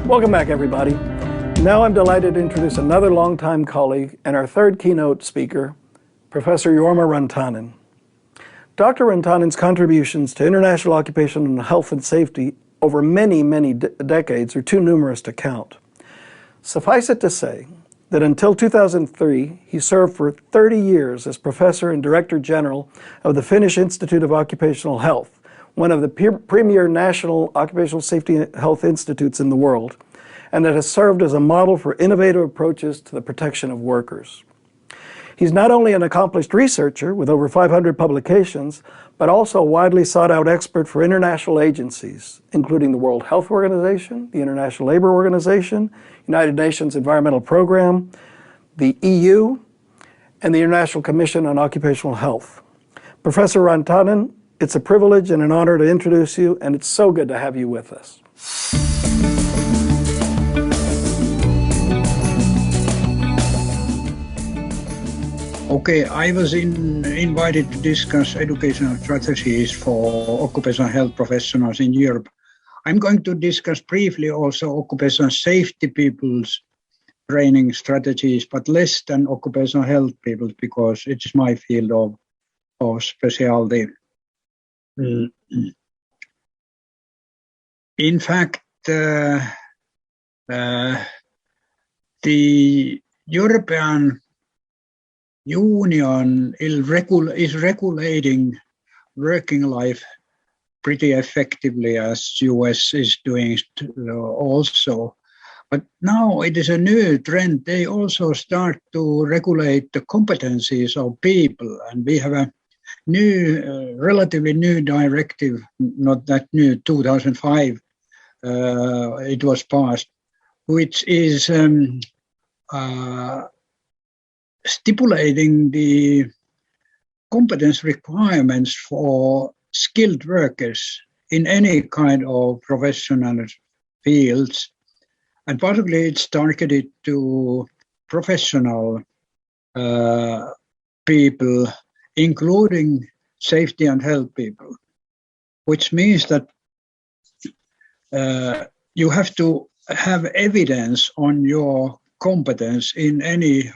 Welcome back, everybody. Now I'm delighted to introduce another longtime colleague and our third keynote speaker, Professor Jorma Rantanen. Dr. Rantanen's contributions to international occupational health and safety over many decades are too numerous to count. Suffice it to say that until 2003, he served for 30 years as Professor and Director General of the Finnish Institute of Occupational Health, one of the premier national occupational safety and health institutes in the world, and that has served as a model for innovative approaches to the protection of workers. He's not only an accomplished researcher with over 500 publications, but also a widely sought out expert for international agencies, including the World Health Organization, the International Labour Organization, United Nations Environmental Programme, the EU, and the International Commission on Occupational Health. Professor Rantanen, it's a privilege and an honor to introduce you, and it's so good to have you with us. Okay, I was invited to discuss educational strategies for occupational health professionals in Europe. I'm going to discuss briefly also occupational safety people's training strategies, but less than occupational health people because it is my field of specialty. In fact, the European Union is regulating working life pretty effectively, as US is doing also. But now it is a new trend. They also start to regulate the competencies of people, and we have a new, relatively new directive, not that new, 2005, it was passed, which is stipulating the competence requirements for skilled workers in any kind of professional fields. And particularly it's targeted to professional people, including safety and health people, which means that you have to have evidence on your competence in any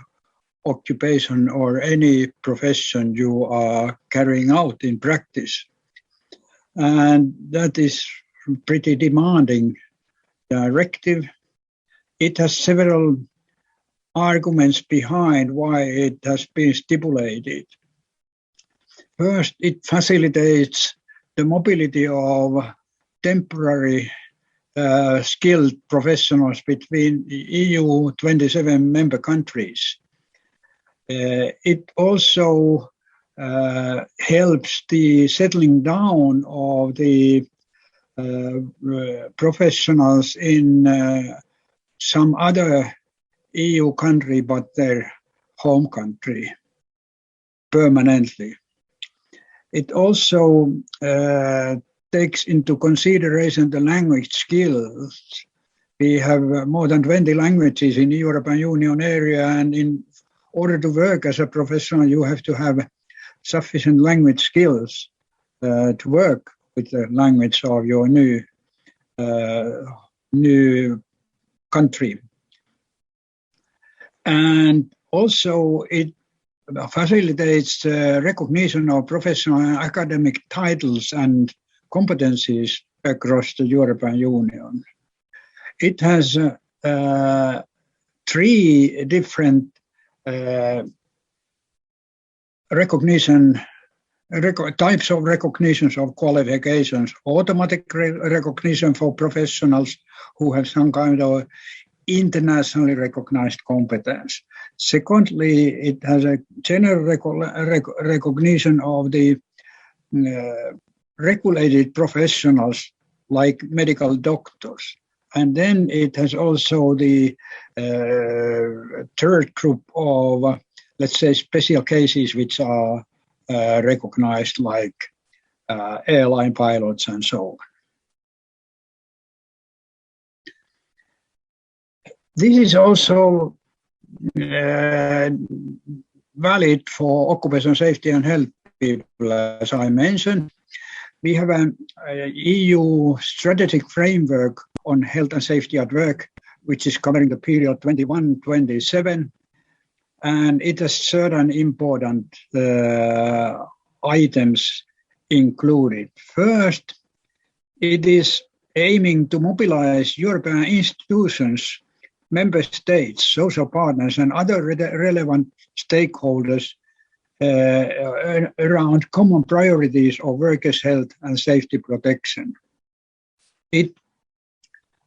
occupation or any profession you are carrying out in practice. And that is pretty demanding directive. It has several arguments behind why it has been stipulated. First, it facilitates the mobility of temporary skilled professionals between EU 27 member countries. It also helps the settling down of the professionals in some other EU country but their home country permanently. It also takes into consideration the language skills. We have more than 20 languages in the European Union area, and in order to work as a professional, you have to have sufficient language skills to work with the language of your new country. And also it facilitates recognition of professional and academic titles and competencies across the European Union. It has 3 different types of recognitions of qualifications: automatic recognition for professionals who have some kind of internationally recognized competence. Secondly, it has a general recognition of the regulated professionals like medical doctors. And then it has also the third group of, let's say, special cases which are recognized, like airline pilots and so on. This is also valid for occupational safety and health people, as I mentioned. We have an EU strategic framework on health and safety at work, which is covering the period 21-27, and it has certain important items included. First, it is aiming to mobilize European institutions, member states, social partners, and other relevant stakeholders around common priorities of workers' health and safety protection. It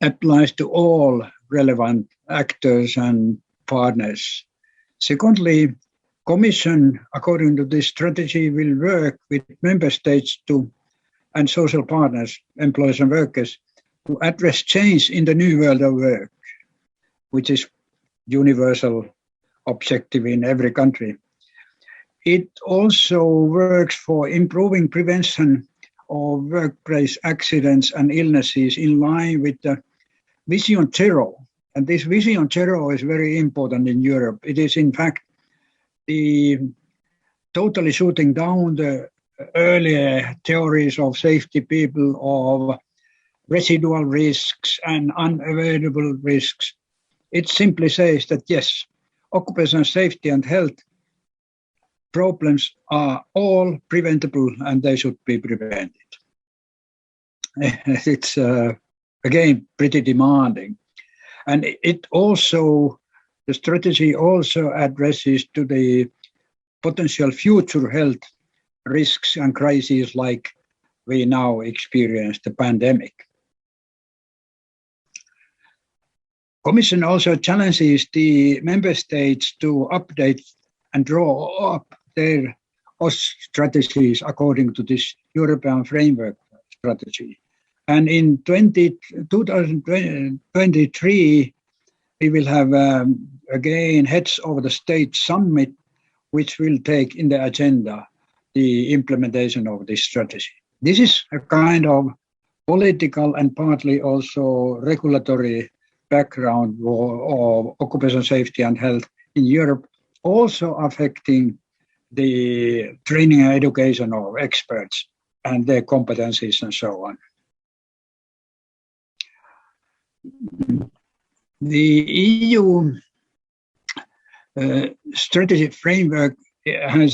applies to all relevant actors and partners. Secondly, Commission, according to this strategy, will work with member states and social partners, employers and workers, to address change in the new world of work, which is universal objective in every country. It also works for improving prevention of workplace accidents and illnesses in line with the Vision Zero. And this Vision Zero is very important in Europe. It is, in fact, the totally shooting down the earlier theories of safety people, of residual risks and unavoidable risks. It simply says that, yes, occupational safety and health problems are all preventable and they should be prevented. It's, again, pretty demanding. And the strategy also addresses to the potential future health risks and crises like we now experience the pandemic. Commission also challenges the member states to update and draw up their OSH strategies according to this European framework strategy. And in 2023, we will have again heads of the state summit, which will take in the agenda the implementation of this strategy. This is a kind of political and partly also regulatory background of occupational safety and health in Europe, also affecting the training and education of experts and their competencies and so on. The EU strategy framework has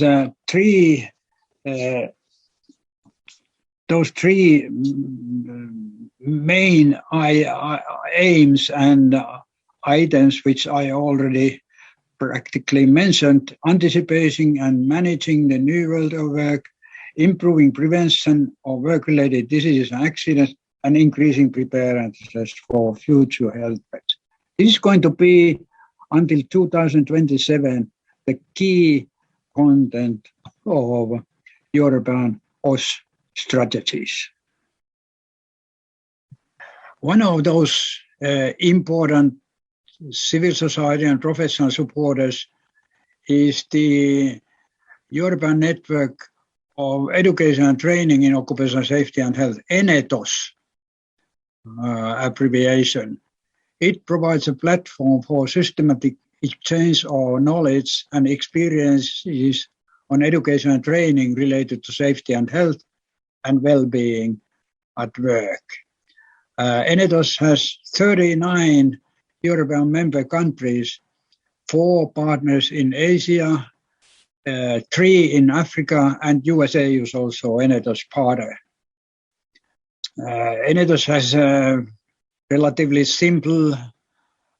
those three main aims and items which I already practically mentioned: anticipating and managing the new world of work, improving prevention of work-related diseases and accidents, and increasing preparedness for future health threats. This is going to be, until 2027, the key content of European OSH strategies. One of those important civil society and professional supporters is the European Network of Education and Training in Occupational Safety and Health, ENETOS abbreviation. It provides a platform for systematic exchange of knowledge and experiences on education and training related to safety and health and well-being at work. ENETOS has 39 European member countries, 4 partners in Asia, 3 in Africa, and USA is also ENETOS partner. ENETOS has relatively simple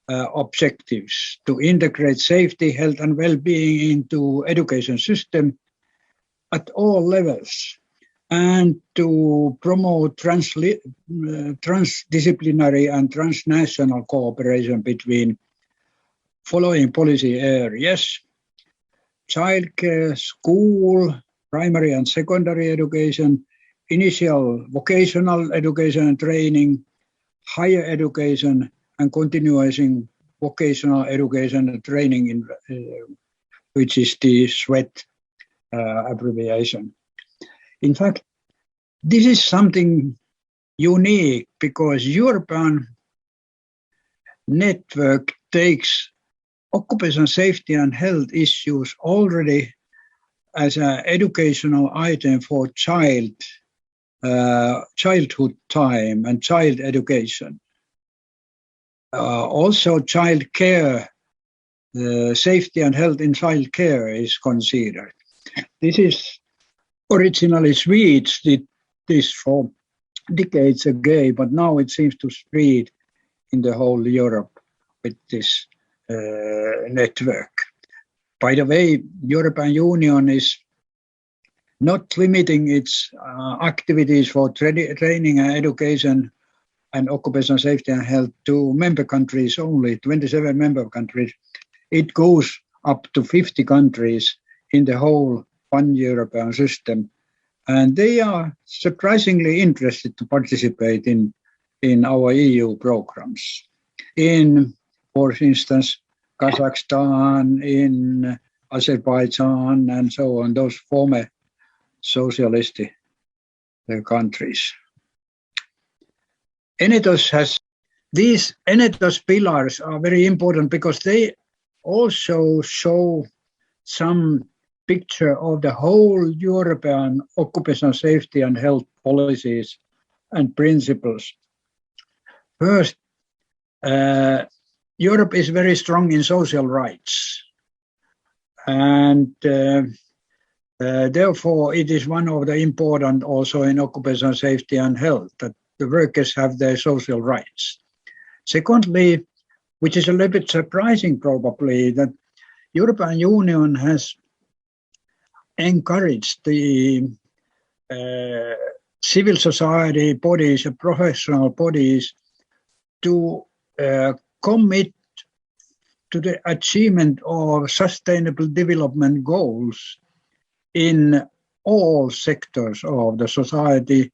objectives: to integrate safety, health, and well-being into education system at all levels, and to promote transdisciplinary and transnational cooperation between following policy areas: childcare, school, primary and secondary education, initial vocational education and training, higher education, and continuing vocational education and training, which is the SWET abbreviation. In fact, this is something unique because European network takes occupational safety and health issues already as an educational item for child childhood time and child education. Also, child care, safety and health in child care is considered. This is originally Swedes did this for decades ago, but now it seems to spread in the whole Europe with this network. By the way, European Union is not limiting its activities for training and education and occupational safety and health to member countries only, 27 member countries. It goes up to 50 countries in the whole one European system. And they are surprisingly interested to participate in our EU programs. In, for instance, Kazakhstan, in Azerbaijan, and so on, those former socialist countries. These ENETOS pillars are very important because they also show some picture of the whole European occupational safety and health policies and principles. First, Europe is very strong in social rights, and therefore it is one of the important also in occupational safety and health that the workers have their social rights. Secondly, which is a little bit surprising probably, that European Union has encouraged the civil society bodies, professional bodies, to commit to the achievement of sustainable development goals in all sectors of the society,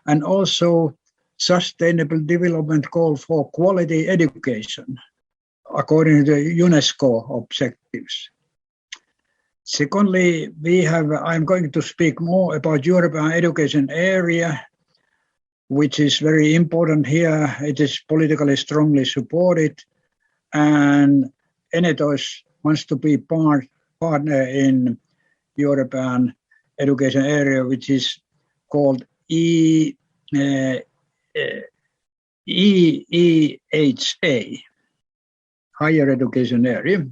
and also sustainable development goal for quality education according to the UNESCO objectives. Secondly, I'm going to speak more about European education area, which is very important here. It is politically strongly supported, and ENETOS wants to be partner in European education area, which is called EHEA, higher education area.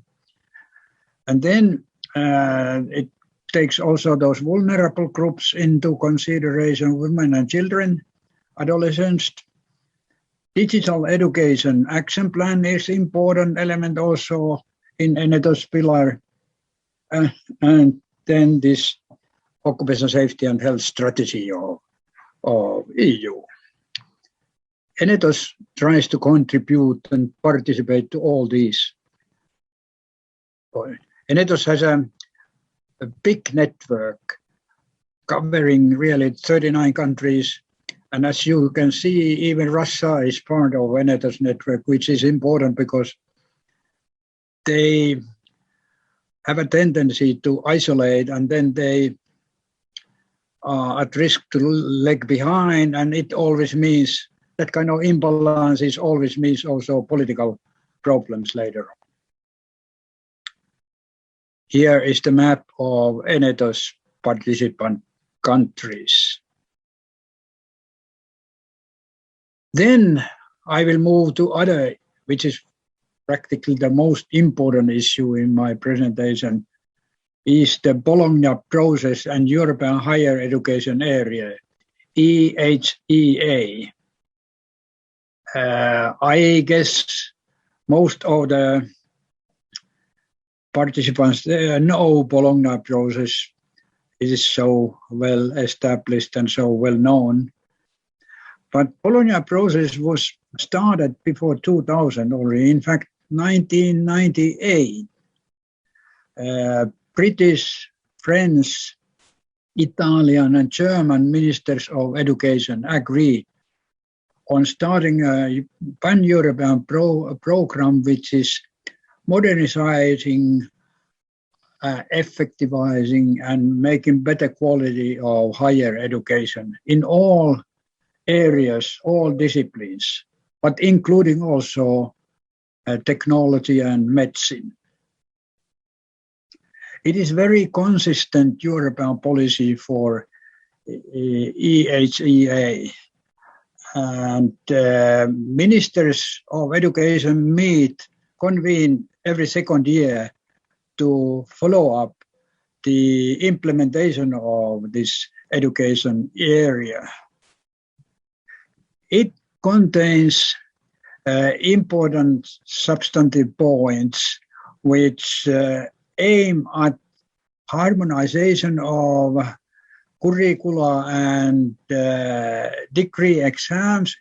And then it takes also those vulnerable groups into consideration, women and children, adolescents. Digital education action plan is important element also in ENETOS pillar, and then this occupational safety and health strategy of EU. ENETOS tries to contribute and participate to all these. ENETOS has a big network covering really 39 countries. And as you can see, even Russia is part of ENETOS network, which is important because they have a tendency to isolate, and then they are at risk to lag behind, and it always means that kind of imbalance always means also political problems later on. Here is the map of ENETOS participant countries. Then I will move to other, which is practically the most important issue in my presentation, is the Bologna Process and European Higher Education Area, EHEA. I guess most of the participants know Bologna Process. It is so well established and so well known. But Bologna Process was started before 2000 already. In fact, 1998. British, French, Italian and German ministers of education agreed on starting a pan-European program which is modernizing, effectivizing and making better quality of higher education in all areas, all disciplines, but including also technology and medicine. It is very consistent European policy for EHEA. And ministers of education convene every second year to follow up the implementation of this education area. It contains important substantive points which aim at harmonization of curricula and degree exams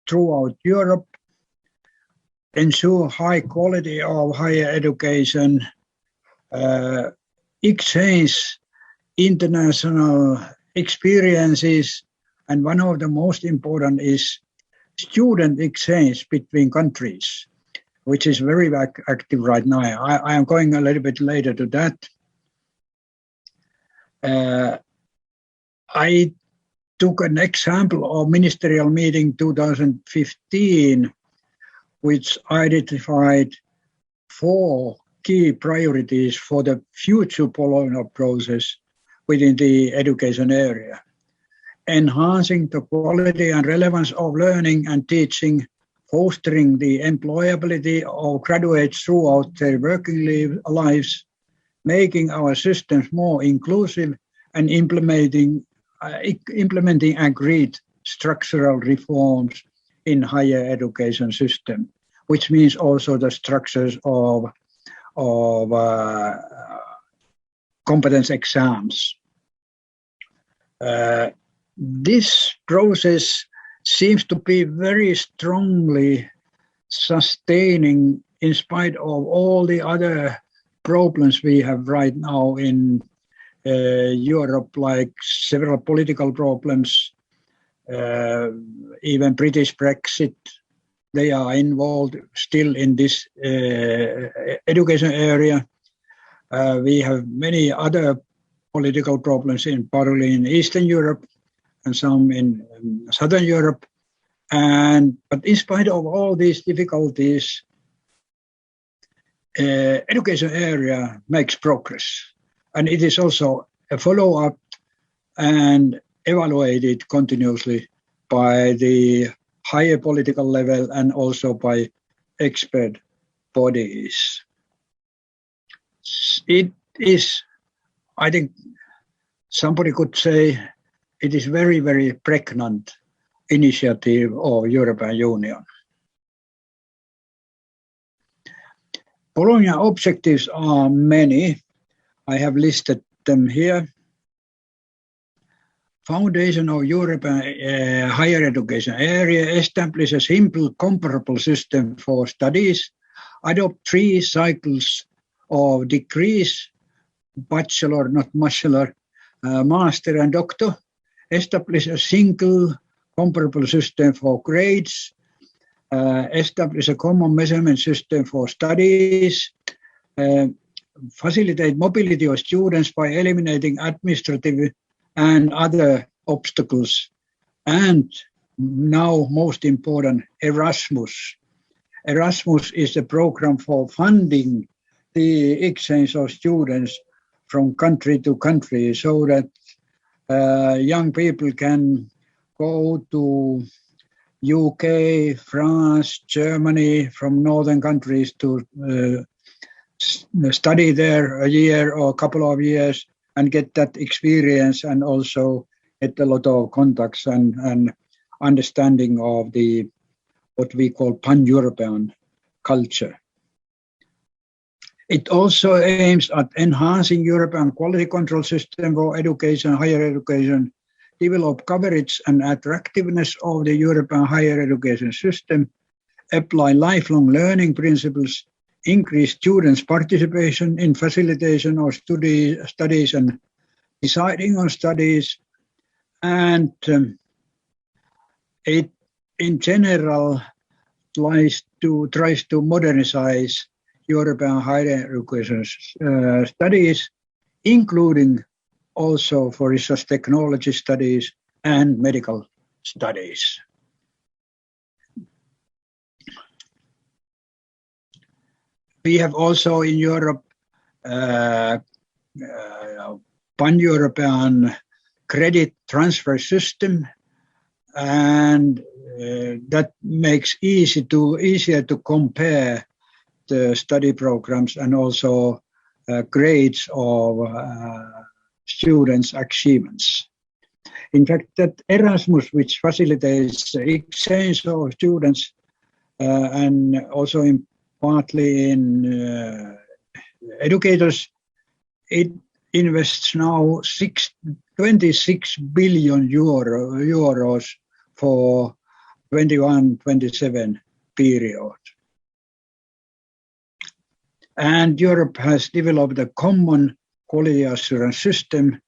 throughout Europe, ensure high quality of higher education, exchange international experiences, and one of the most important is student exchange between countries, which is very active right now. I am going a little bit later to that. I took an example of ministerial meeting 2015, which identified 4 key priorities for the future Bologna process within the education area. Enhancing the quality and relevance of learning and teaching, fostering the employability of graduates throughout their working lives, making our systems more inclusive, and implementing agreed structural reforms in higher education system, which means also the structures of competence exams. This process seems to be very strongly sustaining in spite of all the other problems we have right now in Europe, like several political problems, even British Brexit. They are involved still in this education area. We have many other political problems partly in Eastern Europe and some in Southern Europe. But in spite of all these difficulties, education area makes progress. And it is also a follow-up and evaluated continuously by the higher political level and also by expert bodies. It is, I think somebody could say, it is very, very pregnant initiative of European Union. Bologna objectives are many. I have listed them here. Foundation of European higher education area, establish a simple comparable system for studies, adopt 3 cycles of degrees, bachelor, not master, master and doctor, establish a single comparable system for grades, establish a common measurement system for studies, facilitate mobility of students by eliminating administrative and other obstacles, and now most important, Erasmus. Erasmus is a program for funding the exchange of students from country to country so that young people can go to UK, France, Germany, from northern countries to study there a year or a couple of years and get that experience, and also get a lot of contacts and understanding of the what we call pan-European culture. It also aims at enhancing European quality control system for education, higher education, develop coverage and attractiveness of the European higher education system, apply lifelong learning principles, increase students' participation in facilitation of studies and deciding on studies, and it in general tries to modernize European higher education studies, including also for research technology studies and medical studies. We have also in Europe pan-European credit transfer system, and that makes easier to compare the study programs and also grades of students' achievements. In fact, that Erasmus, which facilitates the exchange of students and also partly in educators, it invests now 26 billion euros for 21-27 period. And Europe has developed a common quality assurance system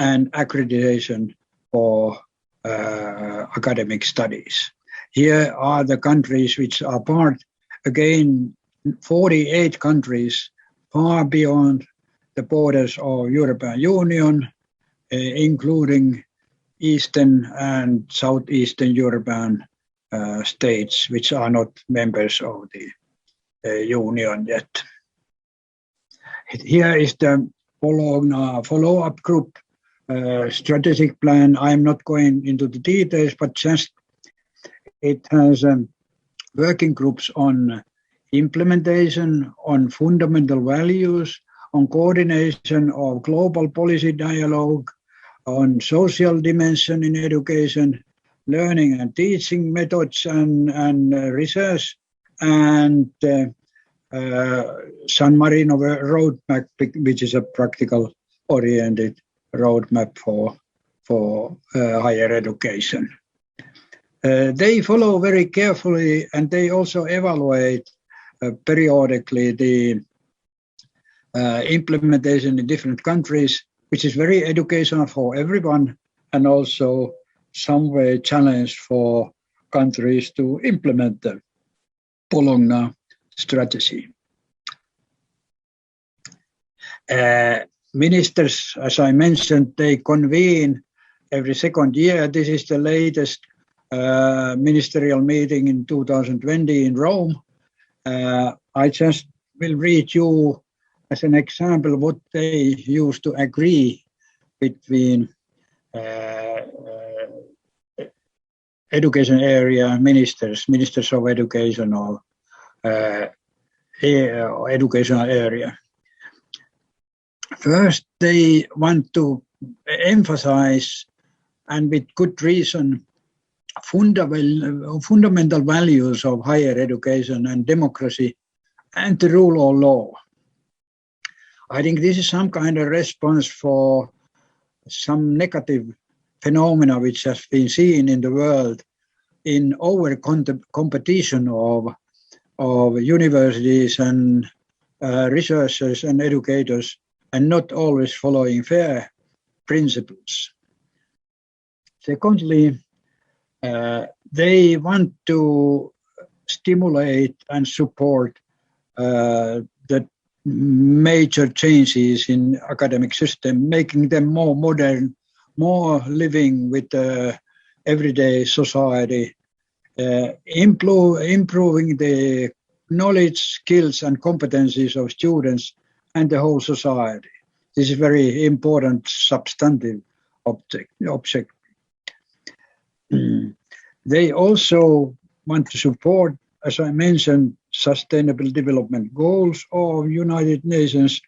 and accreditation for academic studies. Here are the countries which are part, again, 48 countries far beyond the borders of European Union, including Eastern and Southeastern European states, which are not members of the Union yet. Here is the Bologna follow-up group strategic plan. I'm not going into the details, but just it has working groups on implementation, on fundamental values, on coordination of global policy dialogue, on social dimension in education, learning and teaching methods and research, and San Marino roadmap, which is a practical-oriented roadmap for higher education. They follow very carefully, and they also evaluate periodically the implementation in different countries, which is very educational for everyone, and also some way challenge for countries to implement the Bologna strategy. Ministers, as I mentioned, they convene every second year. This is the latest ministerial meeting in 2020 in Rome. I just will read you as an example what they used to agree between education area ministers of education or educational area. First, they want to emphasize, and with good reason, fundamental values of higher education and democracy and the rule of law. I think this is some kind of response for some negative phenomena which has been seen in the world in over competition of universities and researchers and educators, and not always following fair principles. Secondly, they want to stimulate and support the major changes in academic system, making them more modern, more living with the everyday society, improving the knowledge, skills and competencies of students and the whole society. This is very important substantive object. They also want to support, as I mentioned, Sustainable Development Goals of United Nations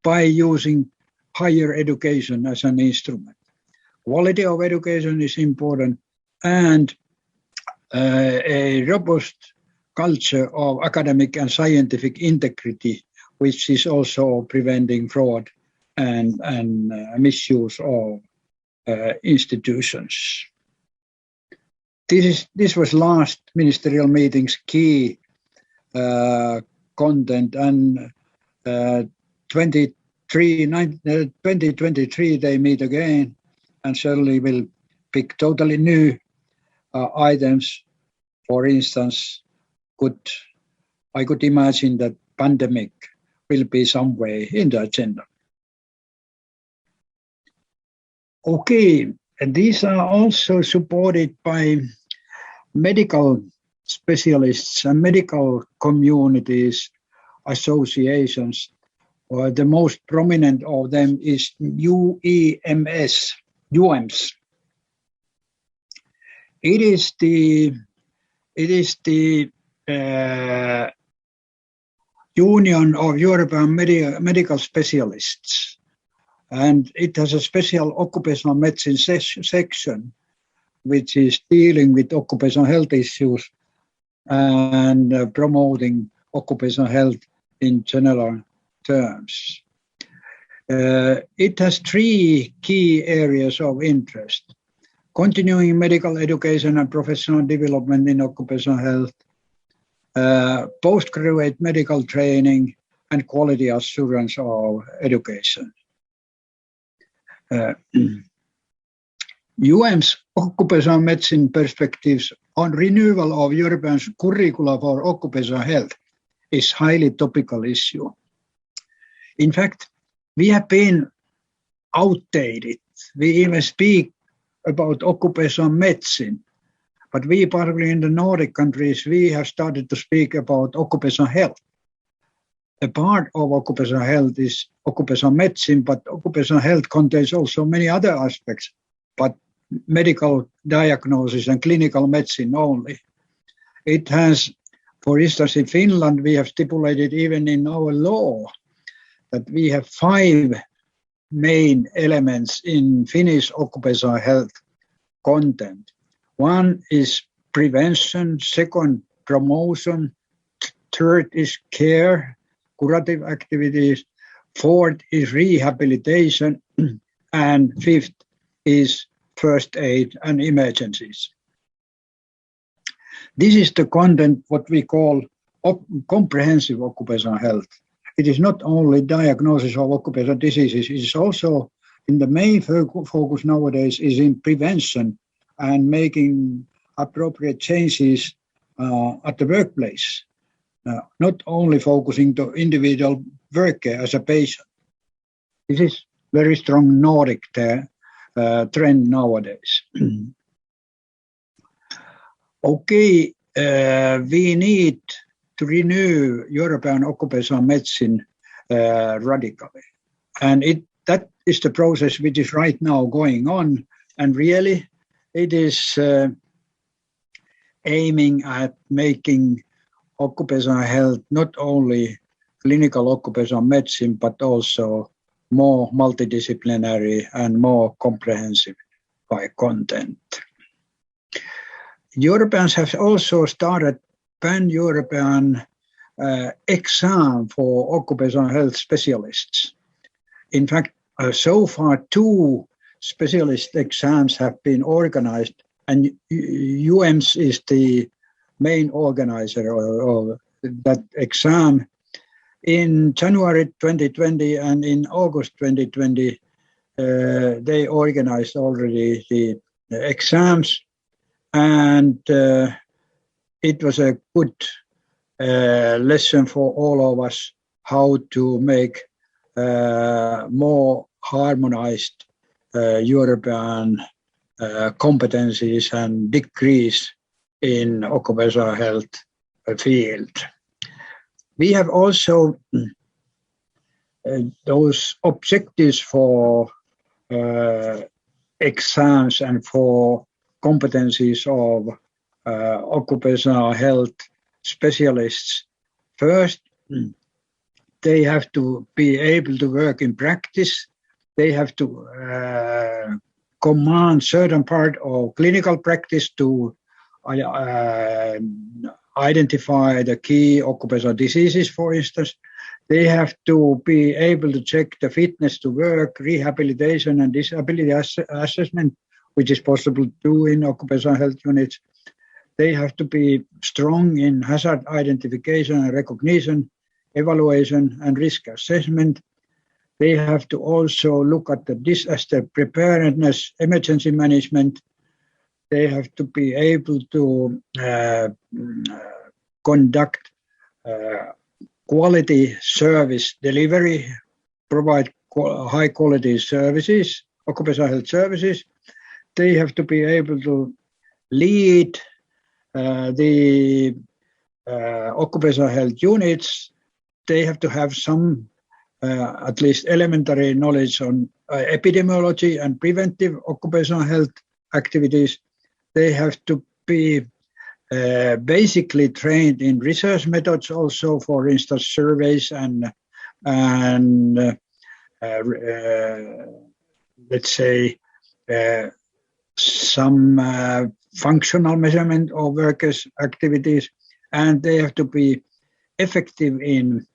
by using higher education as an instrument. Quality of education is important, and a robust culture of academic and scientific integrity, which is also preventing fraud and misuse of institutions. This was last ministerial meeting's key content, and 2023 they meet again and certainly will pick totally new items. For instance, I could imagine that pandemic will be some way in the agenda. Okay, and these are also supported by medical specialists and medical communities, associations. The most prominent of them is UEMS, UEMS. It is the Union of European Medical Specialists, and it has a special occupational medicine section, which is dealing with occupational health issues and promoting occupational health in general terms. It has 3 key areas of interest: continuing medical education and professional development in occupational health, postgraduate medical training, and quality assurance of education. UEM's occupational medicine perspectives on renewal of European curricula for occupational health is highly topical issue. In fact, we have been outdated. We even speak about occupational medicine, but we, particularly in the Nordic countries, we have started to speak about occupational health. A part of occupational health is occupational medicine, but occupational health contains also many other aspects, but medical diagnosis and clinical medicine only. It has, for instance, in Finland, we have stipulated even in our law that we have 5 main elements in Finnish occupational health content. One is prevention, second, promotion, third is care, curative activities, fourth is rehabilitation, and fifth is first aid and emergencies. This is the content what we call comprehensive occupational health. It is not only diagnosis of occupational diseases, it is also in the main focus nowadays is in prevention and making appropriate changes at the workplace, not only focusing to individual worker as a patient. This is very strong Nordic trend nowadays. Okay, we need to renew European occupational medicine radically. And that is the process which is right now going on. And really, it is aiming at making occupational health not only clinical occupational medicine, but also more multidisciplinary and more comprehensive by content. Europeans have also started pan-European exam for occupational health specialists. In fact, so far 2 specialist exams have been organized, and UEMS is the main organizer of that exam. In January 2020 and in August 2020, they organized already the exams, and it was a good lesson for all of us how to make more harmonized European competencies and degrees in occupational health field. We have also those objectives for exams and for competencies of occupational health specialists. First, they have to be able to work in practice. They have to command certain part of clinical practice to identify the key occupational diseases, for instance. They have to be able to check the fitness to work, rehabilitation and disability assessment, which is possible to do in occupational health units. They have to be strong in hazard identification and recognition, evaluation and risk assessment. They have to also look at the disaster preparedness, emergency management. They have to be able to conduct quality service delivery, provide high quality services, occupational health services. They have to be able to lead the occupational health units. They have to have some at least elementary knowledge on epidemiology and preventive occupational health activities. They have to be basically trained in research methods also, for instance, surveys and let's say some functional measurement of workers' activities, and they have to be effective in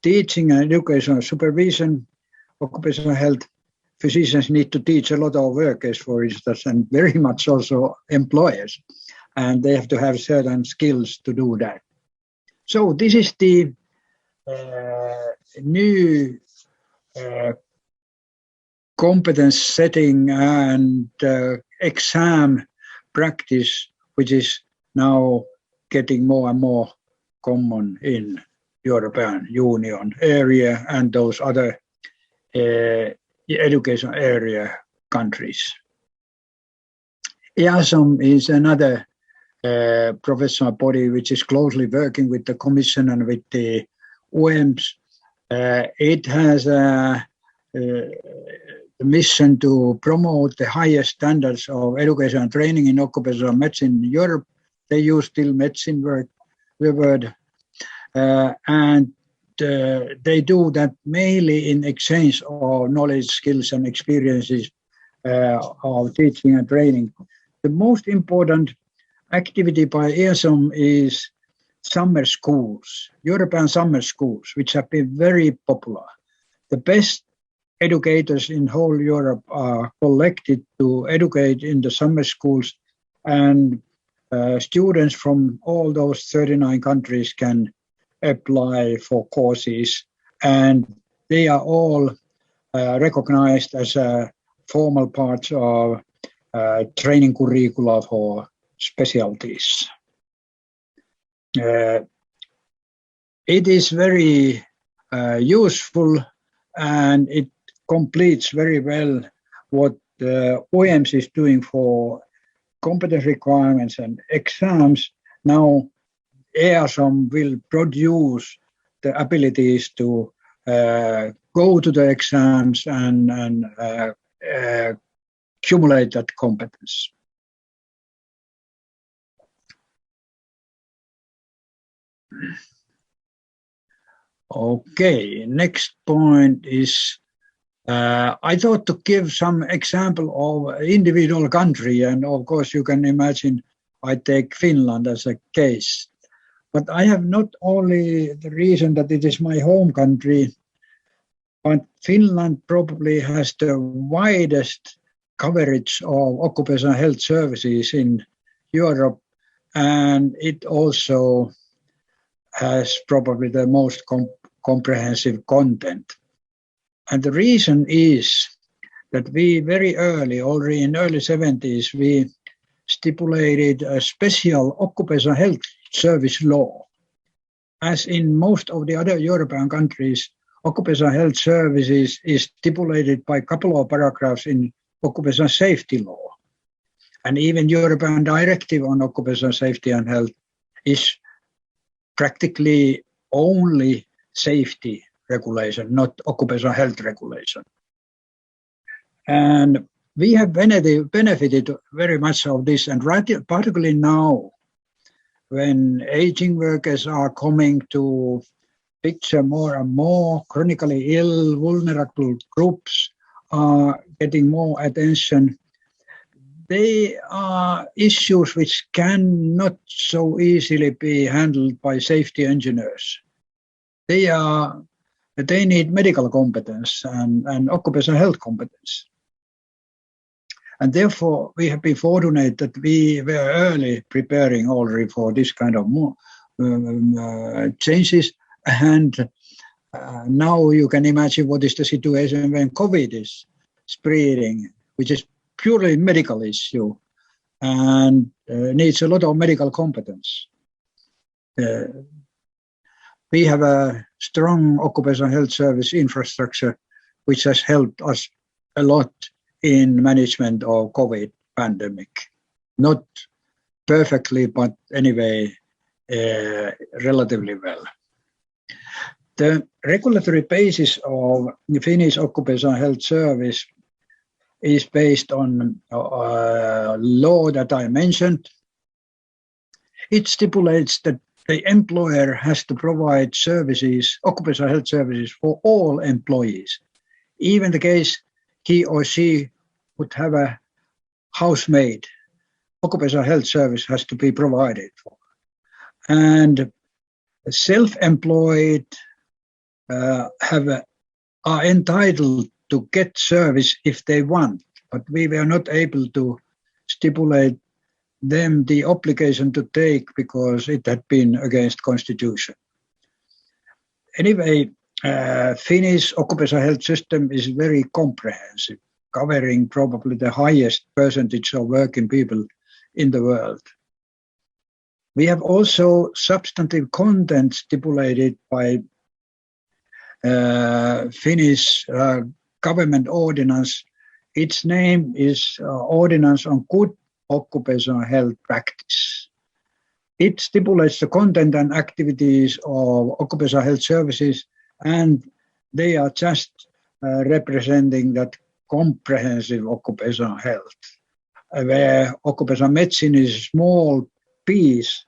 teaching and educational supervision. Occupational health physicians need to teach a lot of workers, for instance, and very much also employers, and they have to have certain skills to do that. So this is the new competence setting and exam practice, which is now getting more and more common in European Union area and those other education area countries. EASOM is another professional body which is closely working with the Commission and with the OMS. It has a mission to promote the highest standards of education and training in occupational medicine in Europe. They use still medicine word, the word, and they do that mainly in exchange of knowledge, skills, and experiences of teaching and training. The most important activity by EASOM is summer schools, European summer schools, which have been very popular. The best educators in whole Europe are collected to educate in the summer schools, and students from all those 39 countries can apply for courses, and they are all recognized as formal parts of training curricula for specialties. It is very useful, and it completes very well what the OMS is doing for competence requirements and exams. Now EASOM will produce the abilities to go to the exams and accumulate that competence. Okay, next point is I thought to give some example of individual country, and of course you can imagine I take Finland as a case. But I have not only the reason that it is my home country, but Finland probably has the widest coverage of occupational health services in Europe, and it also has probably the most comprehensive content. And the reason is that we very early, already in early 70s, we stipulated a special occupational health service law. As in most of the other European countries, occupational health services is stipulated by a couple of paragraphs in occupational safety law. And even European Directive on Occupational Safety and Health is practically only safety regulation, not occupational health regulation. And we have benefited very much of this, and particularly now, when aging workers are coming to picture more and more, chronically ill, vulnerable groups are getting more attention. They are issues which cannot so easily be handled by safety engineers. They need medical competence and occupational health competence. And therefore, we have been fortunate that we were early preparing already for this kind of more changes. And now you can imagine what is the situation when COVID is spreading, which is purely medical issue and needs a lot of medical competence. We have a strong occupational health service infrastructure, which has helped us a lot in management of COVID pandemic. Not perfectly, but anyway, relatively well. The regulatory basis of the Finnish Occupational Health Service is based on law that I mentioned. It stipulates that the employer has to provide services, occupational health services, for all employees. Even the case he or she would have a housemaid, occupational health service has to be provided for. And self-employed are entitled to get service if they want, but we were not able to stipulate them the obligation to take because it had been against constitution. Anyway, Finnish occupational health system is very comprehensive, covering probably the highest percentage of working people in the world. We have also substantive content stipulated by Finnish government ordinance. Its name is Ordinance on Good Occupational Health Practice. It stipulates the content and activities of occupational health services, and they are just representing that comprehensive occupational health, where occupational medicine is a small piece,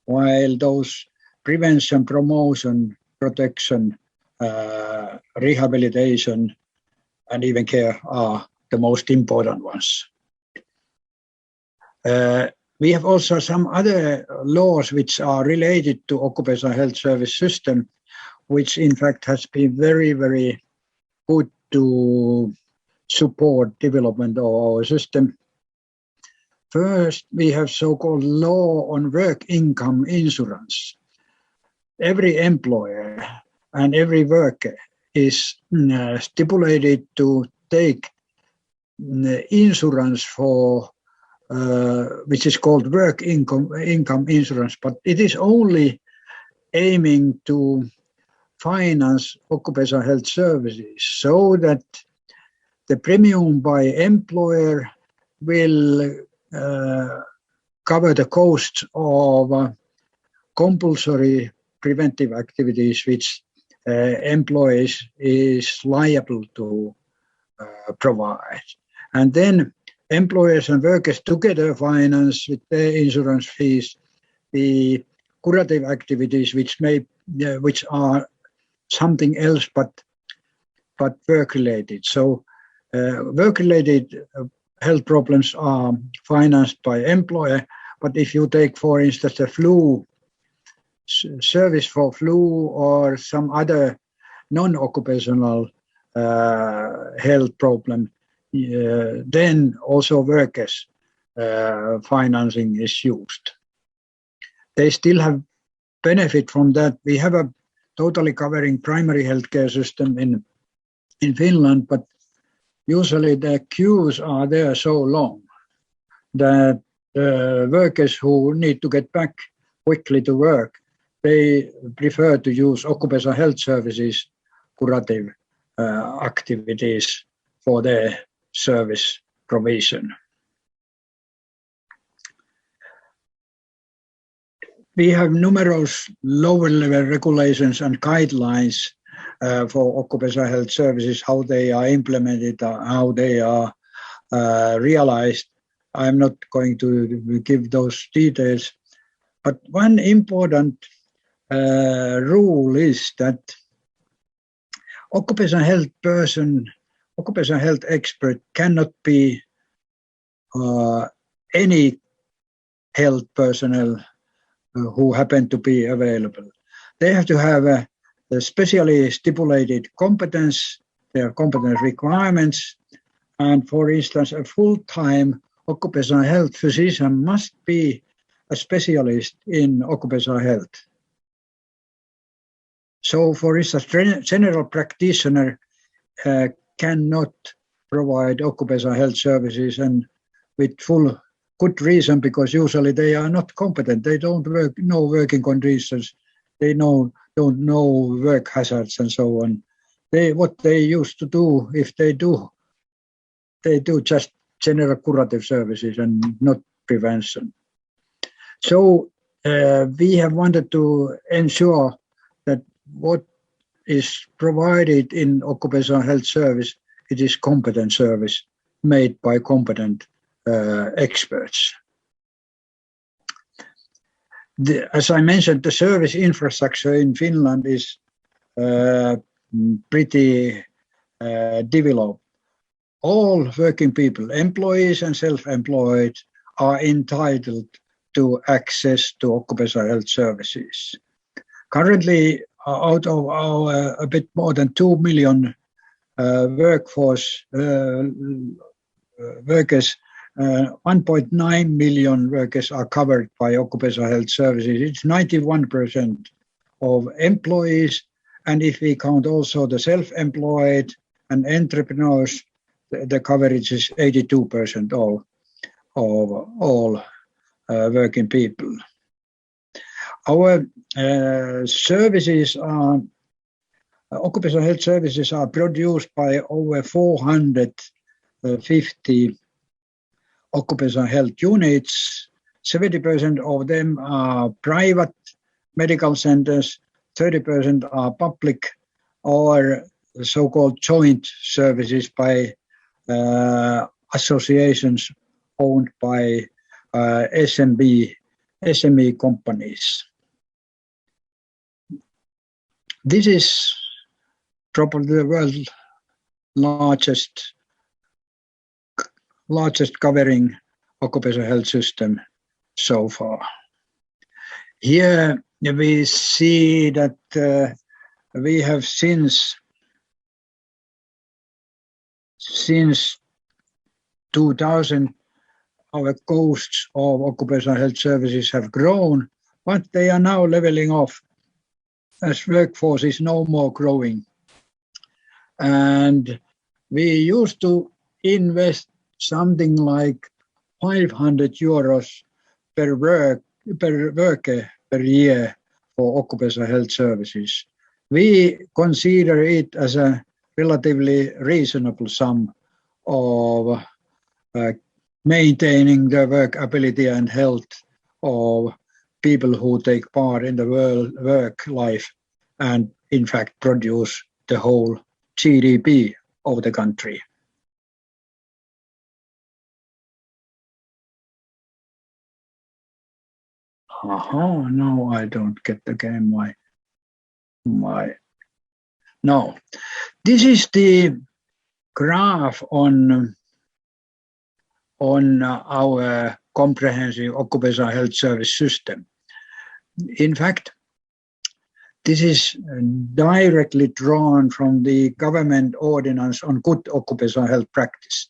while those prevention, promotion, protection, rehabilitation, and even care are the most important ones. We have also some other laws which are related to occupational health service system, which in fact has been very, very good to support development of our system. First, we have so-called law on work income insurance. Every employer and every worker is stipulated to take insurance for which is called work income insurance, but it is only aiming to finance occupational health services so that the premium by employer will cover the costs of compulsory preventive activities which employees is liable to provide. And then employers and workers together finance with their insurance fees the curative activities which are something else but work-related. So work-related health problems are financed by employer, but if you take, for instance, the flu service for flu or some other non-occupational health problem, then also workers financing is used. They still have benefit from that. We have a totally covering primary healthcare system in Finland, but usually the queues are there so long that workers who need to get back quickly to work, they prefer to use occupational health services curative activities for their service provision. We have numerous lower level regulations and guidelines for occupational health services, how they are implemented, how they are realized. I'm not going to give those details, but one important rule is that occupational health expert cannot be any health personnel who happen to be available. They have to have a specially stipulated competence, their competence requirements, and for instance, a full-time occupational health physician must be a specialist in occupational health. So, for instance, general practitioner cannot provide occupational health services, and with full good reason, because usually they are not competent. They don't know working conditions. They don't know work hazards and so on. What they used to do, if they do just general curative services and not prevention. So we have wanted to ensure that what is provided in occupational health service, it is competent service made by competent experts. As I mentioned, the service infrastructure in Finland is pretty developed. All working people, employees and self-employed, are entitled to access to occupational health services. Currently, out of our a bit more than 2 million workforce workers, 1.9 million workers are covered by occupational health services. It's 91% of employees, and if we count also the self-employed and entrepreneurs, the coverage is 82% of all working people. Our services are occupational health services are produced by over 450 occupational health units. 70% of them are private medical centers, 30% are public or so-called joint services by associations owned by SME companies. This is probably the world's largest covering occupational health system so far. Here we see that we have since 2000 our costs of occupational health services have grown, but they are now leveling off as workforce is no more growing. And we used to invest something like 500 euros per worker per year for occupational health services. We consider it as a relatively reasonable sum of maintaining the workability and health of people who take part in the work life and in fact produce the whole GDP of the country. No, I don't get again no. This is the graph on our comprehensive occupational health service system. In fact, this is directly drawn from the government ordinance on good occupational health practice.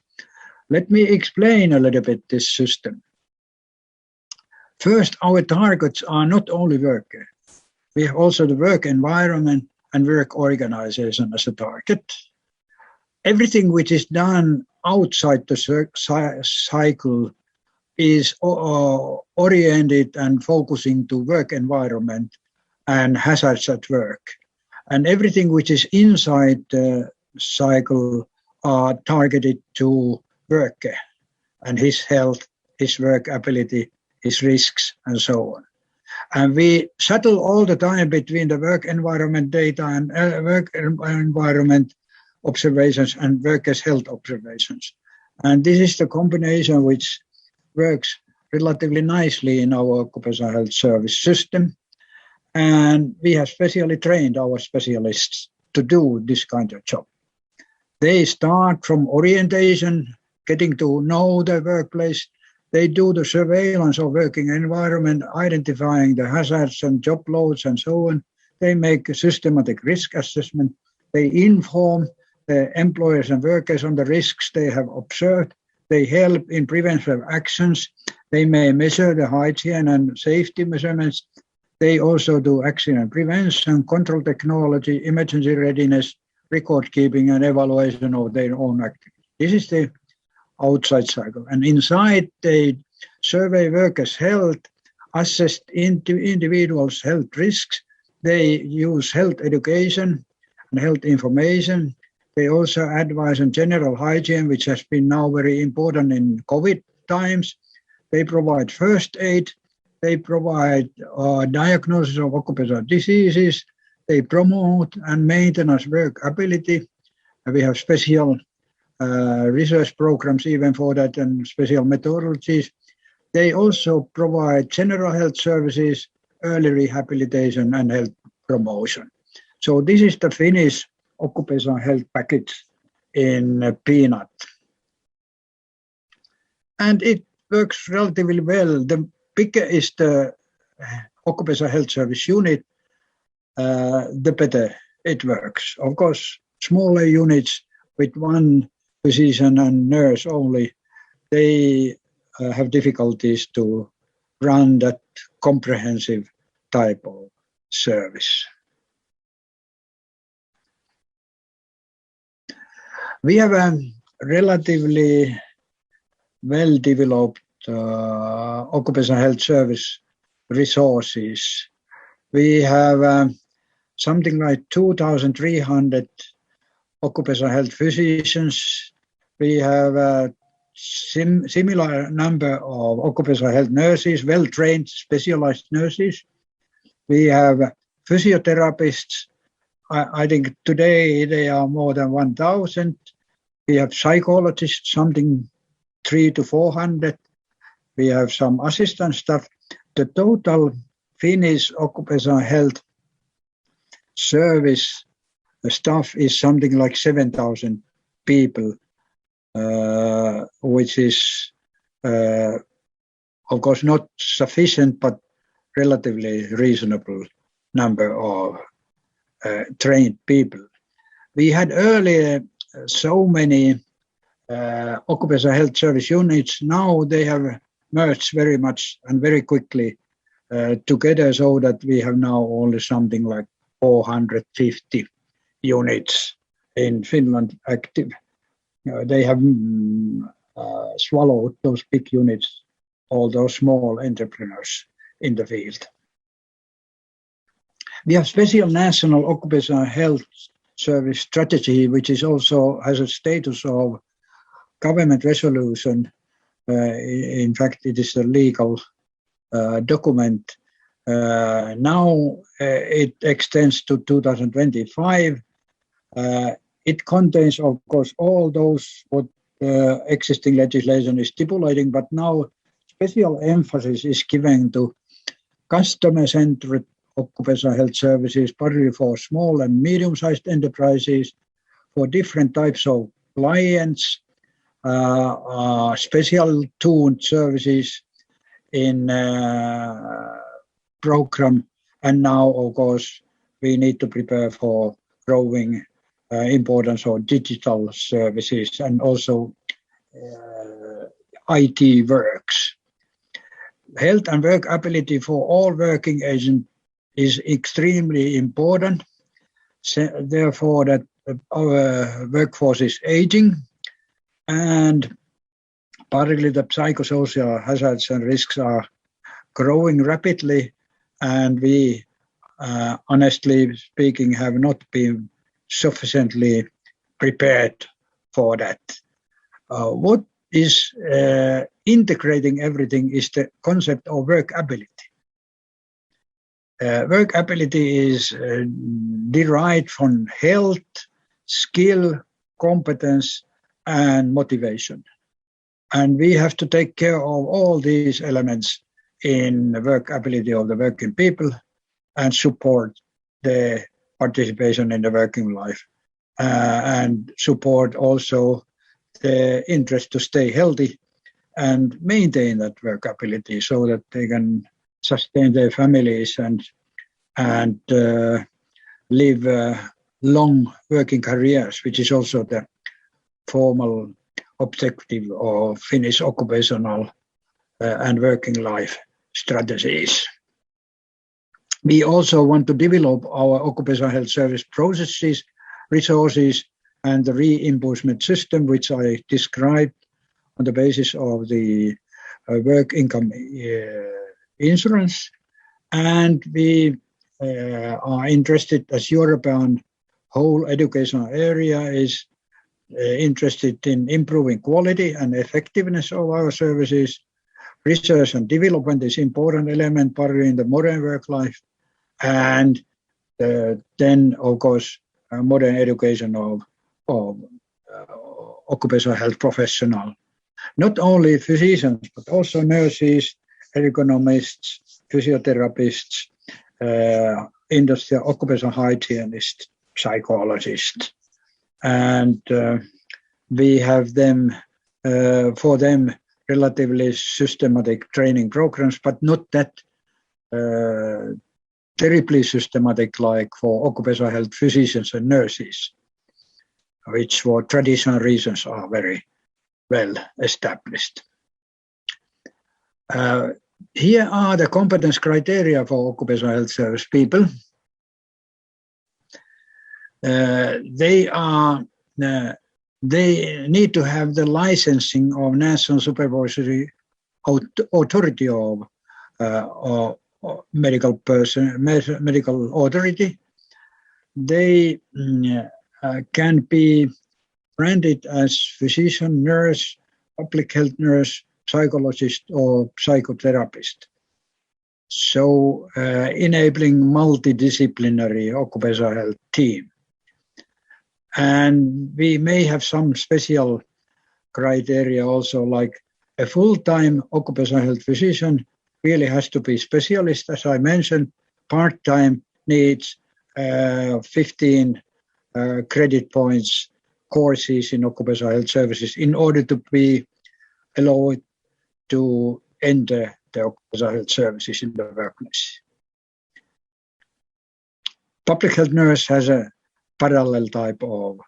Let me explain a little bit this system. First, our targets are not only worker. We have also the work environment and work organization as a target. Everything which is done outside the cycle is oriented and focusing to work environment and hazards at work. And everything which is inside the cycle are targeted to worker and his health, his work ability, his risks, and so on. And we shuttle all the time between the work environment data and work environment observations and workers' health observations. And this is the combination which works relatively nicely in our occupational health service system. And we have specially trained our specialists to do this kind of job. They start from orientation, getting to know the workplace. They do the surveillance of working environment, identifying the hazards and job loads and so on. They make a systematic risk assessment. They inform the employers and workers on the risks they have observed. They help in preventive actions. They may measure the hygiene and safety measurements. They also do accident prevention, control technology, emergency readiness, record keeping, and evaluation of their own activity. This is the outside cycle. And inside, they survey workers' health, assess individuals' health risks. They use health education and health information. They also advise on general hygiene, which has been now very important in COVID times. They provide first aid. They provide diagnosis of occupational diseases. They promote and maintain workability. We have special research programs even for that and special methodologies. They also provide general health services, early rehabilitation and health promotion. So this is the Finnish occupational health package in a peanut. And it works relatively well. The bigger is the occupational health service unit, the better it works. Of course, smaller units with one physician and nurse only, they have difficulties to run that comprehensive type of service. We have a relatively well-developed occupational health service resources. We have something like 2,300 occupational health physicians. We have a similar number of occupational health nurses, well-trained, specialized nurses. We have physiotherapists. I think today they are more than 1,000. We have psychologists, something 300 to 400. We have some assistant staff. The total Finnish occupational health service staff is something like 7,000 people, which is, of course, not sufficient, but relatively reasonable number of trained people. We had earlier so many occupational health service units. Now they have merged very much and very quickly together, so that we have now only something like 450 units in Finland active. They have swallowed those big units, all those small entrepreneurs in the field. We have special national occupational health service strategy, which is also has a status of government resolution. In fact, it is a legal document. Now it extends to 2025. It contains, of course, all those what existing legislation is stipulating, but now special emphasis is given to customer-centered occupational health services, particularly for small and medium-sized enterprises, for different types of clients, special tuned services in program. And now, of course, we need to prepare for growing importance of digital services and also IT works. Health and workability for all working agents is extremely important. Therefore, that our workforce is aging, and particularly the psychosocial hazards and risks are growing rapidly, and we, honestly speaking, have not been sufficiently prepared for that. What is integrating everything is the concept of workability. Workability is derived from health, skill, competence, and motivation. And we have to take care of all these elements in the workability of the working people and support the participation in the working life and support also the interest to stay healthy and maintain that workability so that they can sustain their families and live long working careers, which is also the formal objective of Finnish occupational and working life strategies. We also want to develop our occupational health service processes, resources, and the reimbursement system, which I described on the basis of the work income insurance. And we are interested, as European whole educational area is interested in improving quality and effectiveness of our services. Research and development is an important element, particularly in the modern work life. And then, of course, modern education of occupational health professional. Not only physicians, but also nurses, ergonomists, physiotherapists, industrial occupational hygienists, psychologists. And we have them, for them, relatively systematic training programs, but not that terribly systematic like for occupational health physicians and nurses, which for traditional reasons are very well established. Here are the competence criteria for occupational health service people. They need to have the licensing of National Supervisory Authority of medical authority. They can be branded as physician, nurse, public health nurse, psychologist, or psychotherapist. So enabling multidisciplinary occupational health team. And we may have some special criteria also, like a full-time occupational health physician really has to be specialist, as I mentioned. Part-time needs 15 credit points courses in occupational health services in order to be allowed to enter the occupational health services in the workplace. Public health nurse has a parallel type of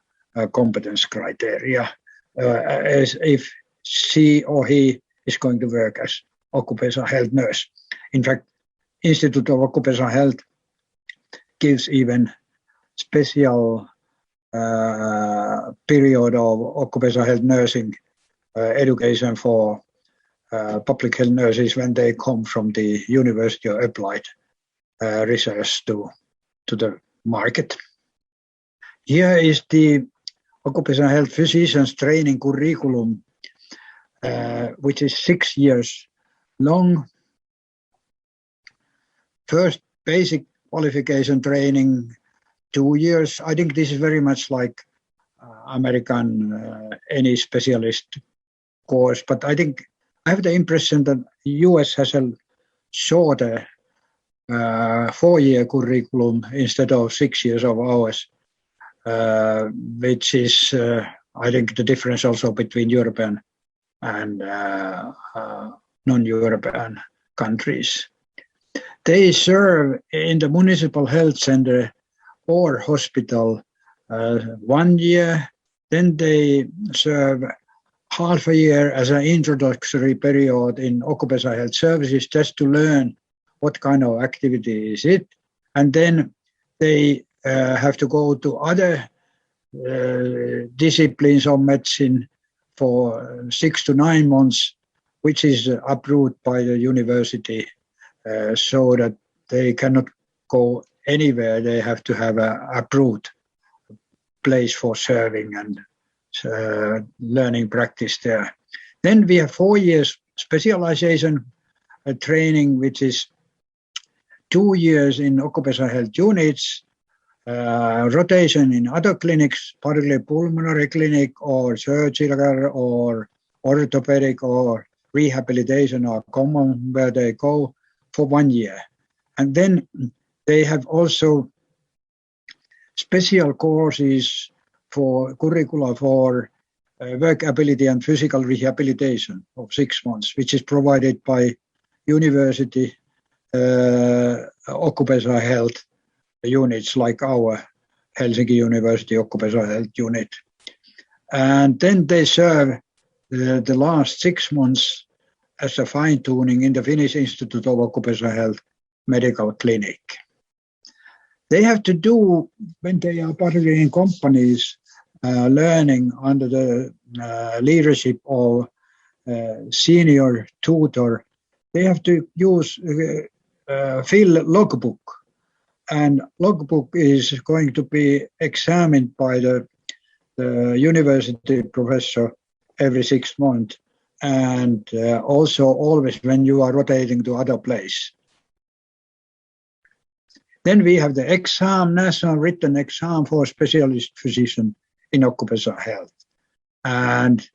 competence criteria as if she or he is going to work as occupational health nurse. In fact, Institute of Occupational Health gives even special period of occupational health nursing education for public health nurses when they come from the University of Applied Research to the market. Here is the occupational health physicians training curriculum, which is 6 years long. First, basic qualification training, 2 years. I think this is very much like American any specialist course, but I think I have the impression that US has a shorter 4-year curriculum instead of 6 years of ours, which is I think the difference also between European and non-European countries. They serve in the municipal health center or hospital 1 year, then they serve half a year as an introductory period in occupational health services just to learn what kind of activity is it, and then they have to go to other disciplines of medicine for 6 to 9 months, which is approved by the university, so that they cannot go anywhere. They have to have an approved place for serving and learning practice there. Then we have 4 years specialization training, which is 2 years in occupational health units, rotation in other clinics, particularly pulmonary clinic or surgical or orthopedic or rehabilitation are common where they go for 1 year. And then they have also special courses for curricula for work ability and physical rehabilitation of 6 months, which is provided by university occupational health units like our Helsinki University Occupational Health Unit. And then they serve the last 6 months as a fine-tuning in the Finnish Institute of Occupational Health Medical Clinic. They have to do, when they are partly in companies, learning under the leadership of senior tutor, they have to use fill logbook, and logbook is going to be examined by the university professor every 6 months, and also always when you are rotating to other place. Then we have the exam, national written exam for specialist physician in occupational health. And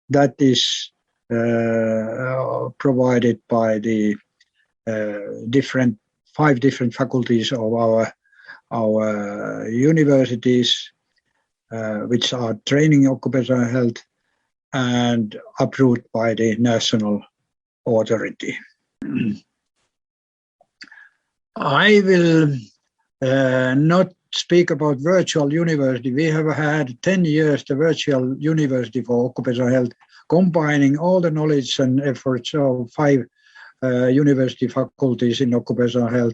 that is provided by the 5 different faculties of our universities, which are training occupational health and approved by the national authority. I will not speak about virtual university. We have had 10 years the virtual university for occupational health, combining all the knowledge and efforts of 5 university faculties in occupational health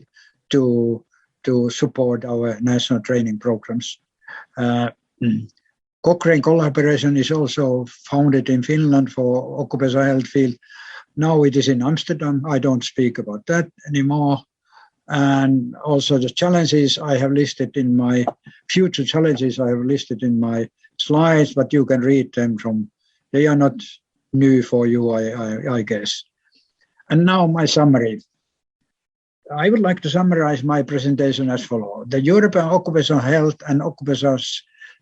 to support our national training programs. Cochrane collaboration is also founded in Finland for occupational health field. Now it is in Amsterdam. I don't speak about that anymore. And also the challenges I have listed in my future challenges I have listed in my slides, but you can read them they are not new for you, I guess. And now my summary. I would like to summarize my presentation as follows. The European occupational health and occupational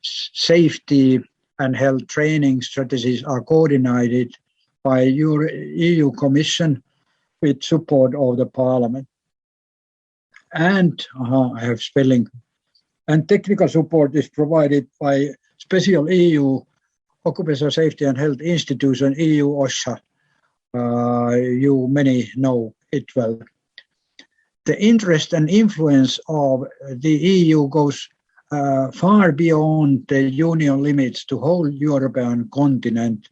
safety and health training strategies are coordinated by EU Commission with support of the Parliament. And I have spelling. And technical support is provided by special EU Occupational Safety and Health Institution, EU OSH. You many know it well. The interest and influence of the EU goes far beyond the union limits to whole European continent,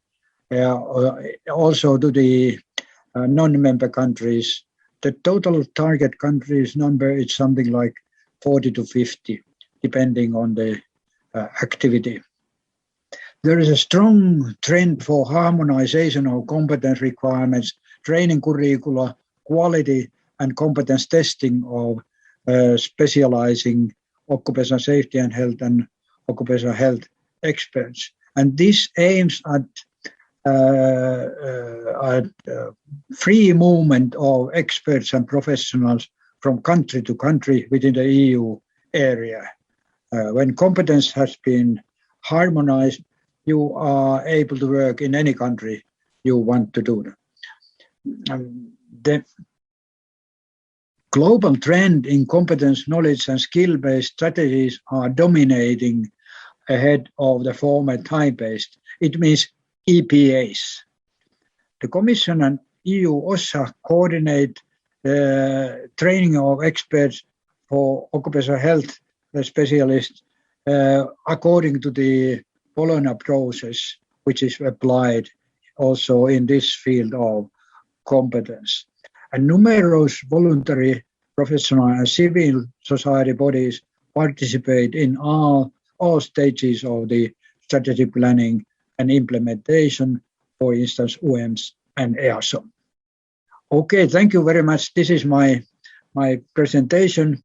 also to the non-member countries. The total target countries number is something like 40 to 50, depending on the activity. There is a strong trend for harmonization of competence requirements, training curricula, quality and competence testing of specializing occupational safety and health and occupational health experts. And this aims at free movement of experts and professionals from country to country within the EU area. When competence has been harmonized, you are able to work in any country you want to do. The global trend in competence, knowledge and skill-based strategies are dominating ahead of the former time-based. It means EPAs. The Commission and EU OSH coordinate training of experts for occupational health specialists according to the Bologna Process, which is applied also in this field of competence. And numerous voluntary, professional and civil society bodies participate in all stages of the strategy planning and implementation, for instance, UEMS and EASO. Okay, thank you very much. This is my presentation.